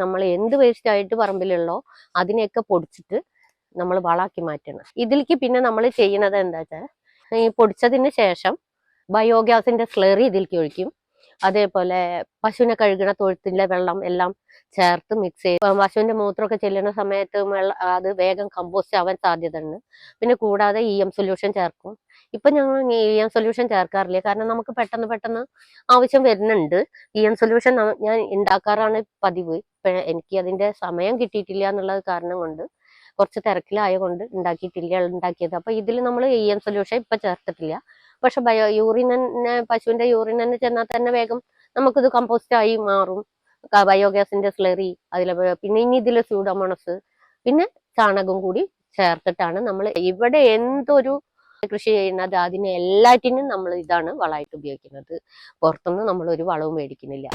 നമ്മൾ എന്ത് വേസ്റ്റ് ആയിട്ട് പറമ്പിലുള്ളോ അതിനെയൊക്കെ പൊടിച്ചിട്ട് നമ്മൾ വളാക്കി മാറ്റണം. ഇതിലേക്ക് പിന്നെ നമ്മൾ ചെയ്യുന്നത് എന്താ വെച്ചാൽ, ഈ പൊടിച്ചതിന് ശേഷം ബയോഗ്യാസിന്റെ സ്ലറി ഇതിലേക്ക് ഒഴിക്കും. അതേപോലെ പശുവിനെ കഴുകണ തൊഴുത്തിന്റെ വെള്ളം എല്ലാം ചേർത്ത് മിക്സ് ചെയ്യും. പശുവിന്റെ മൂത്രമൊക്കെ ചെല്ലുന്ന സമയത്ത് അത് വേഗം കമ്പോസ്റ്റ് ആവാൻ സാധ്യത ഉണ്ട്. പിന്നെ കൂടാതെ സൊല്യൂഷൻ ചേർക്കും. ഇപ്പൊ ഞങ്ങൾ സൊല്യൂഷൻ ചേർക്കാറില്ല, കാരണം നമുക്ക് പെട്ടെന്ന് ആവശ്യം വരുന്നുണ്ട്. സൊല്യൂഷൻ ഞാൻ ഉണ്ടാക്കാറാണ് പതിവ്. ഇപ്പൊ എനിക്ക് അതിന്റെ സമയം കിട്ടിയിട്ടില്ല എന്നുള്ളത് കാരണം കൊണ്ട്, കുറച്ച് തിരക്കിലായതുകൊണ്ട് ഉണ്ടാക്കിയത്. അപ്പൊ ഇതിൽ നമ്മൾ സൊല്യൂഷൻ ഇപ്പൊ ചേർത്തിട്ടില്ല. പക്ഷെ പശുവിന്റെ യൂറിൻ തന്നെ ചെന്നാൽ തന്നെ വേഗം നമുക്കിത് കമ്പോസ്റ്റ് ആയി മാറും. ബയോഗ്യാസിന്റെ സ്ലറി പിന്നെ ഇനി ഇതിൽ സ്യൂഡോമോണസ് പിന്നെ ചാണകം കൂടി ചേർത്തിട്ടാണ് നമ്മൾ ഇവിടെ എന്തൊരു കൃഷി ചെയ്യുന്നത് അതിന് എല്ലാറ്റിനും നമ്മൾ ഇതാണ് വളമായിട്ട് ഉപയോഗിക്കുന്നത്. പുറത്തുനിന്ന് നമ്മൾ ഒരു വളവും മേടിക്കുന്നില്ല.